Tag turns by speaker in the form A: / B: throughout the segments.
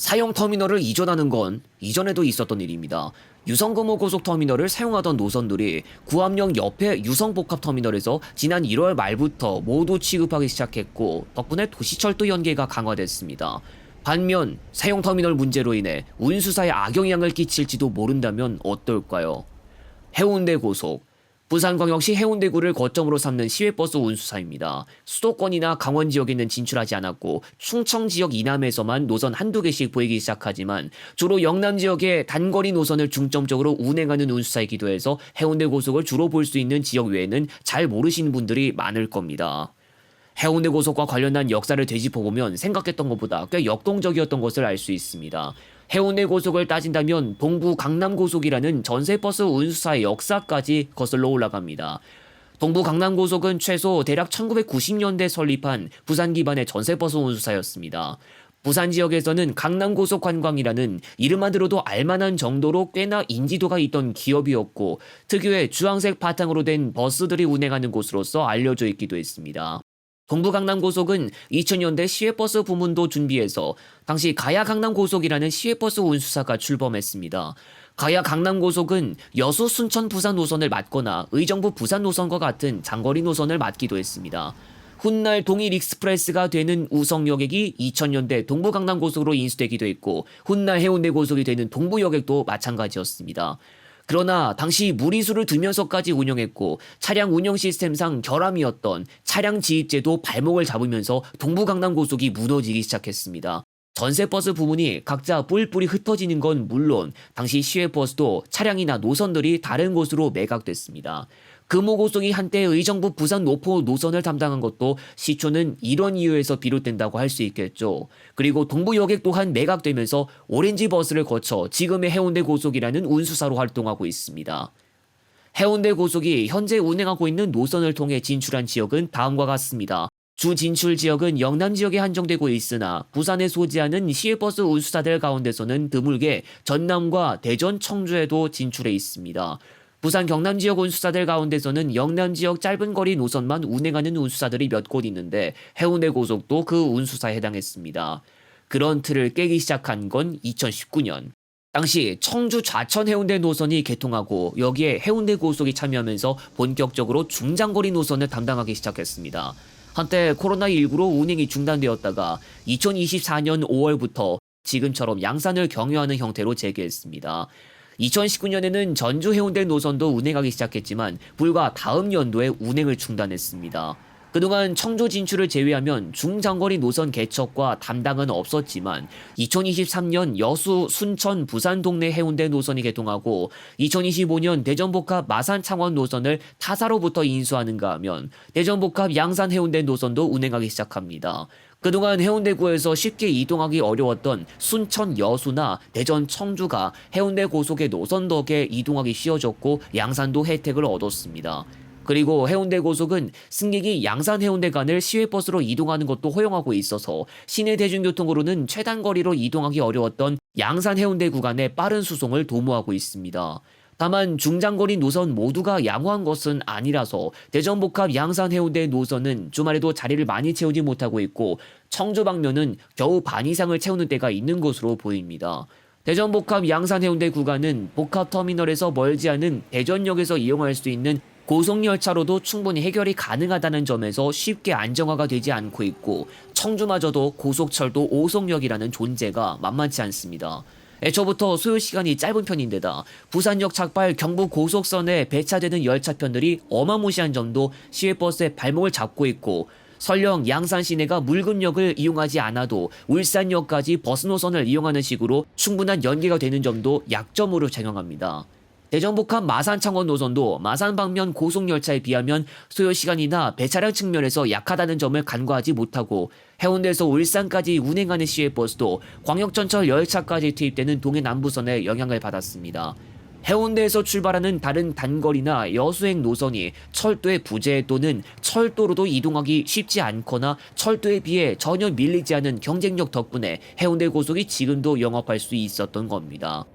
A: 사용 터미널을 이전하는 건 이전에도 있었던 일입니다. 유성금호 고속터미널을 사용하던 노선들이 구암역 옆에 유성복합터미널에서 지난 1월 말부터 모두 취급하기 시작했고, 덕분에 도시철도 연계가 강화됐습니다. 반면 사용 터미널 문제로 인해 운수사에 악영향을 끼칠지도 모른다면 어떨까요? 해운대 고속, 부산광역시 해운대구를 거점으로 삼는 시외버스 운수사입니다. 수도권이나 강원 지역에는 진출하지 않았고 충청 지역 이남에서만 노선 한두 개씩 보이기 시작하지만 주로 영남 지역의 단거리 노선을 중점적으로 운행하는 운수사이기도 해서 해운대 고속을 주로 볼 수 있는 지역 외에는 잘 모르시는 분들이 많을 겁니다. 해운대 고속과 관련한 역사를 되짚어보면 생각했던 것보다 꽤 역동적이었던 것을 알 수 있습니다. 해운대 고속을 따진다면 동부 강남 고속이라는 전세버스 운수사의 역사까지 거슬러 올라갑니다. 동부 강남 고속은 최소 대략 1990년대 설립한 부산 기반의 전세버스 운수사였습니다. 부산 지역에서는 강남고속 관광이라는 이름만 들어도 알만한 정도로 꽤나 인지도가 있던 기업이었고, 특유의 주황색 바탕으로 된 버스들이 운행하는 곳으로서 알려져 있기도 했습니다. 동부강남고속은 2000년대 시외버스 부문도 준비해서 당시 가야강남고속이라는 시외버스 운수사가 출범했습니다. 가야강남고속은 여수 순천 부산 노선을 맡거나 의정부 부산 노선과 같은 장거리 노선을 맡기도 했습니다. 훗날 동일 익스프레스가 되는 우성여객이 2000년대 동부강남고속으로 인수되기도 했고, 훗날 해운대 고속이 되는 동부여객도 마찬가지였습니다. 그러나 당시 무리수를 두면서까지 운영했고 차량 운영 시스템상 결함이었던 차량 지입제도 발목을 잡으면서 동부강남고속이 무너지기 시작했습니다. 전세버스 부문이 각자 뿔뿔이 흩어지는 건 물론 당시 시외버스도 차량이나 노선들이 다른 곳으로 매각됐습니다. 금호고속이 한때 의정부 부산 노포 노선을 담당한 것도 시초는 이런 이유에서 비롯된다고 할 수 있겠죠. 그리고 동부여객 또한 매각되면서 오렌지버스를 거쳐 지금의 해운대 고속이라는 운수사로 활동하고 있습니다. 해운대 고속이 현재 운행하고 있는 노선을 통해 진출한 지역은 다음과 같습니다. 주 진출 지역은 영남 지역에 한정되고 있으나 부산에 소지하는 시외버스 운수사들 가운데서는 드물게 전남과 대전, 청주에도 진출해 있습니다. 부산 경남 지역 운수사들 가운데서는 영남 지역 짧은 거리 노선만 운행하는 운수사들이 몇 곳 있는데 해운대 고속도 그 운수사에 해당했습니다. 그런 틀을 깨기 시작한 건 2019년. 당시 청주 좌천 해운대 노선이 개통하고 여기에 해운대 고속이 참여하면서 본격적으로 중장거리 노선을 담당하기 시작했습니다. 한때 코로나19로 운행이 중단되었다가 2024년 5월부터 지금처럼 양산을 경유하는 형태로 재개했습니다. 2019년에는 전주 해운대 노선도 운행하기 시작했지만 불과 다음 연도에 운행을 중단했습니다. 그동안 청주 진출을 제외하면 중장거리 노선 개척과 담당은 없었지만 2023년 여수, 순천, 부산 동네 해운대 노선이 개통하고 2025년 대전복합 마산 창원 노선을 타사로부터 인수하는가 하면 대전복합 양산 해운대 노선도 운행하기 시작합니다. 그동안 해운대구에서 쉽게 이동하기 어려웠던 순천 여수나 대전 청주가 해운대 고속의 노선 덕에 이동하기 쉬워졌고 양산도 혜택을 얻었습니다. 그리고 해운대 고속은 승객이 양산 해운대 간을 시외버스로 이동하는 것도 허용하고 있어서 시내 대중교통으로는 최단거리로 이동하기 어려웠던 양산 해운대 구간의 빠른 수송을 도모하고 있습니다. 다만 중장거리 노선 모두가 양호한 것은 아니라서 대전복합 양산 해운대 노선은 주말에도 자리를 많이 채우지 못하고 있고 청주 방면은 겨우 반 이상을 채우는 때가 있는 것으로 보입니다. 대전복합 양산 해운대 구간은 복합터미널에서 멀지 않은 대전역에서 이용할 수 있는 고속열차로도 충분히 해결이 가능하다는 점에서 쉽게 안정화가 되지 않고 있고 청주마저도 고속철도 5속역이라는 존재가 만만치 않습니다. 애초부터 소요시간이 짧은 편인데다 부산역 착발 경부 고속선에 배차되는 열차편들이 어마무시한 점도 시외버스의 발목을 잡고 있고 설령 양산 시내가 물금역을 이용하지 않아도 울산역까지 버스 노선을 이용하는 식으로 충분한 연계가 되는 점도 약점으로 작용합니다. 대전복합 마산 창원 노선도 마산 방면 고속열차에 비하면 소요시간이나 배차량 측면에서 약하다는 점을 간과하지 못하고 해운대에서 울산까지 운행하는 시외버스도 광역전철 열차까지 투입되는 동해남부선에 영향을 받았습니다. 해운대에서 출발하는 다른 단거리나 여수행 노선이 철도의 부재 또는 철도로도 이동하기 쉽지 않거나 철도에 비해 전혀 밀리지 않은 경쟁력 덕분에 해운대 고속이 지금도 영업할 수 있었던 겁니다.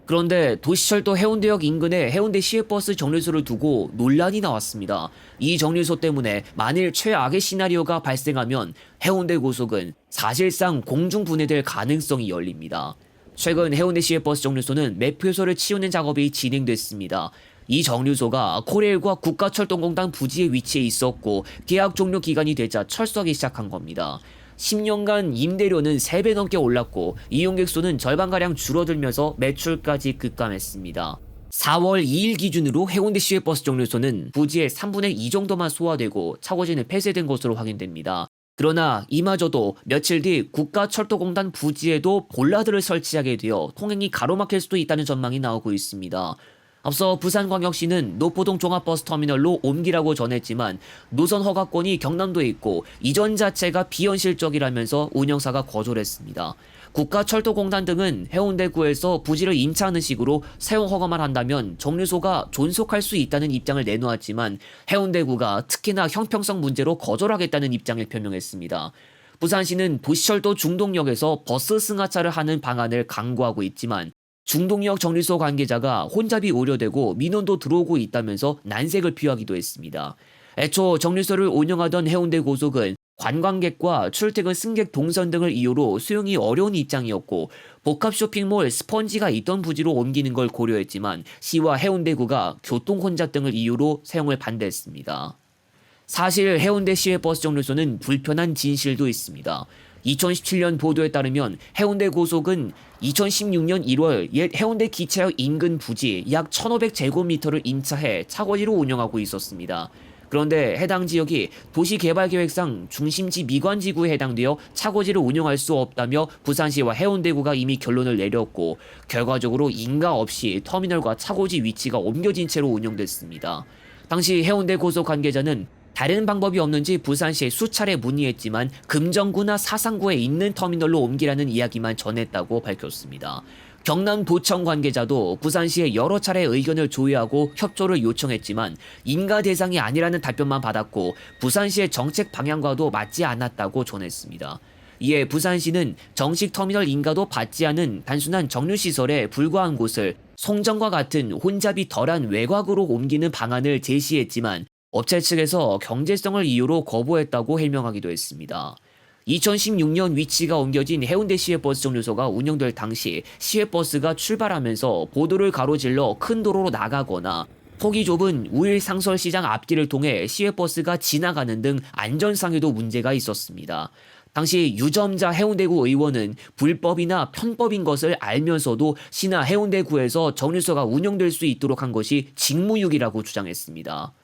A: 그런데 도시철도 해운대역 인근에 해운대 시외버스 정류소를 두고 논란이 나왔습니다. 이 정류소 때문에 만일 최악의 시나리오가 발생하면 해운대 고속은 사실상 공중분해될 가능성이 열립니다. 최근 해운대 시외버스 정류소는 매표소를 치우는 작업이 진행됐습니다. 이 정류소가 코레일과 국가철도공단 부지에 위치해 있었고 계약 종료 기간이 되자 철수하기 시작한 겁니다. 10년간 임대료는 3배 넘게 올랐고 이용객 수는 절반가량 줄어들면서 매출까지 급감했습니다. 4월 2일 기준으로 해운대 시외버스 정류소는 부지의 3분의 2 정도만 소화되고 차고지는 폐쇄된 것으로 확인됩니다. 그러나 이마저도 며칠 뒤 국가철도공단 부지에도 볼라드를 설치하게 되어 통행이 가로막힐 수도 있다는 전망이 나오고 있습니다. 앞서 부산광역시는 노포동 종합버스터미널로 옮기라고 전했지만 노선 허가권이 경남도에 있고 이전 자체가 비현실적이라면서 운영사가 거절했습니다. 국가철도공단 등은 해운대구에서 부지를 임차하는 식으로 사용 허가만 한다면 정류소가 존속할 수 있다는 입장을 내놓았지만 해운대구가 특히나 형평성 문제로 거절하겠다는 입장을 표명했습니다. 부산시는 도시철도 중동역에서 버스 승하차를 하는 방안을 강구하고 있지만 중동역 정류소 관계자가 혼잡이 우려되고 민원도 들어오고 있다면서 난색을 표하기도 했습니다. 애초 정류소를 운영하던 해운대 고속은 관광객과 출퇴근 승객 동선 등을 이유로 수용이 어려운 입장이었고 복합 쇼핑몰 스펀지가 있던 부지로 옮기는 걸 고려했지만 시와 해운대구가 교통 혼잡 등을 이유로 사용을 반대했습니다. 사실 해운대 시외버스 정류소는 불편한 진실도 있습니다. 2017년 보도에 따르면 해운대 고속은 2016년 1월 옛 해운대 기차역 인근 부지 약 1,500제곱미터를 임차해 차고지로 운영하고 있었습니다. 그런데 해당 지역이 도시개발계획상 중심지 미관지구에 해당되어 차고지를 운영할 수 없다며 부산시와 해운대구가 이미 결론을 내렸고 결과적으로 인가 없이 터미널과 차고지 위치가 옮겨진 채로 운영됐습니다. 당시 해운대 고속 관계자는 다른 방법이 없는지 부산시에 수차례 문의했지만 금정구나 사상구에 있는 터미널로 옮기라는 이야기만 전했다고 밝혔습니다. 경남도청 관계자도 부산시에 여러 차례 의견을 조회하고 협조를 요청했지만 인가 대상이 아니라는 답변만 받았고 부산시의 정책 방향과도 맞지 않았다고 전했습니다. 이에 부산시는 정식 터미널 인가도 받지 않은 단순한 정류시설에 불과한 곳을 송정과 같은 혼잡이 덜한 외곽으로 옮기는 방안을 제시했지만 업체 측에서 경제성을 이유로 거부했다고 해명하기도 했습니다. 2016년 위치가 옮겨진 해운대 시외버스 정류소가 운영될 당시 시외버스가 출발하면서 보도를 가로질러 큰 도로로 나가거나 폭이 좁은 우일 상설시장 앞길을 통해 시외버스가 지나가는 등 안전상에도 문제가 있었습니다. 당시 유점자 해운대구 의원은 불법이나 편법인 것을 알면서도 시나 해운대구에서 정류소가 운영될 수 있도록 한 것이 직무유기라고 주장했습니다.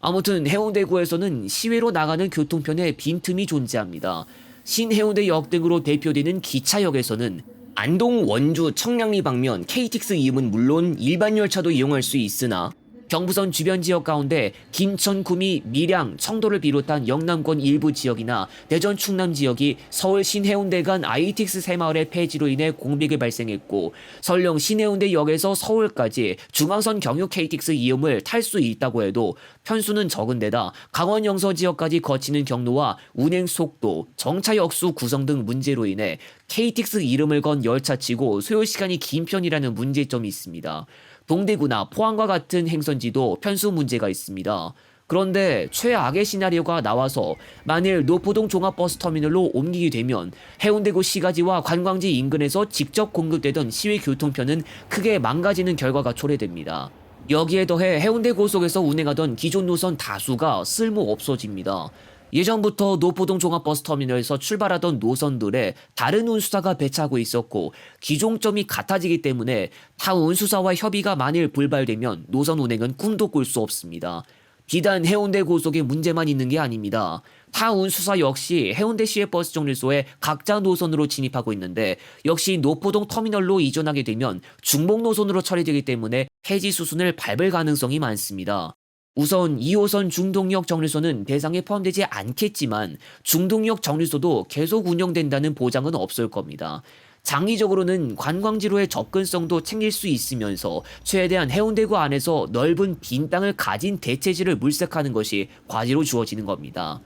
A: 아무튼 해운대구에서는 시외로 나가는 교통편에 빈틈이 존재합니다. 신해운대역 등으로 대표되는 기차역에서는 안동, 원주, 청량리 방면 KTX 이용은 물론 일반 열차도 이용할 수 있으나 경부선 주변 지역 가운데 김천, 구미, 밀양, 청도를 비롯한 영남권 일부 지역이나 대전, 충남 지역이 서울 신해운대 간 ITX 새마을의 폐지로 인해 공백이 발생했고 설령 신해운대역에서 서울까지 중앙선 경유 KTX 이용을 탈 수 있다고 해도 편수는 적은 데다 강원 영서 지역까지 거치는 경로와 운행 속도, 정차 역수 구성 등 문제로 인해 KTX 이름을 건 열차치고 소요 시간이 긴 편이라는 문제점이 있습니다. 동대구나 포항과 같은 행선지도 편수 문제가 있습니다. 그런데 최악의 시나리오가 나와서 만일 노포동 종합버스터미널로 옮기게 되면 해운대구 시가지와 관광지 인근에서 직접 공급되던 시외 교통편은 크게 망가지는 결과가 초래됩니다. 여기에 더해 해운대 고속에서 운행하던 기존 노선 다수가 쓸모 없어집니다. 예전부터 노포동 종합버스터미널에서 출발하던 노선들에 다른 운수사가 배차하고 있었고 기종점이 같아지기 때문에 타 운수사와 협의가 만일 불발되면 노선 운행은 꿈도 꿀 수 없습니다. 비단 해운대 고속에 문제만 있는 게 아닙니다. 타 운수사 역시 해운대 시외버스 정류소에 각자 노선으로 진입하고 있는데 역시 노포동 터미널로 이전하게 되면 중복 노선으로 처리되기 때문에 폐지 수순을 밟을 가능성이 많습니다. 우선 2호선 중동역 정류소는 대상에 포함되지 않겠지만 중동역 정류소도 계속 운영된다는 보장은 없을 겁니다. 장기적으로는 관광지로의 접근성도 챙길 수 있으면서 최대한 해운대구 안에서 넓은 빈 땅을 가진 대체지를 물색하는 것이 과제로 주어지는 겁니다.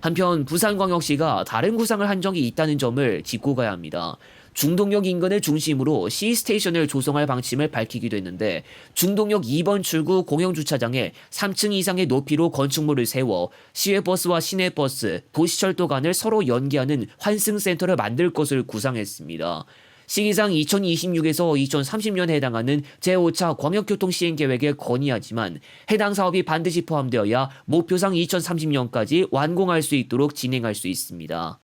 A: 한편 부산광역시가 다른 구상을 한 적이 있다는 점을 짚고 가야 합니다. 중동역 인근을 중심으로 C스테이션을 조성할 방침을 밝히기도 했는데 중동역 2번 출구 공영주차장에 3층 이상의 높이로 건축물을 세워 시외버스와 시내버스, 도시철도 간을 서로 연계하는 환승센터를 만들 것을 구상했습니다. 시기상 2026에서 2030년에 해당하는 제5차 광역교통 시행계획에 건의하지만 해당 사업이 반드시 포함되어야 목표상 2030년까지 완공할 수 있도록 진행할 수 있습니다.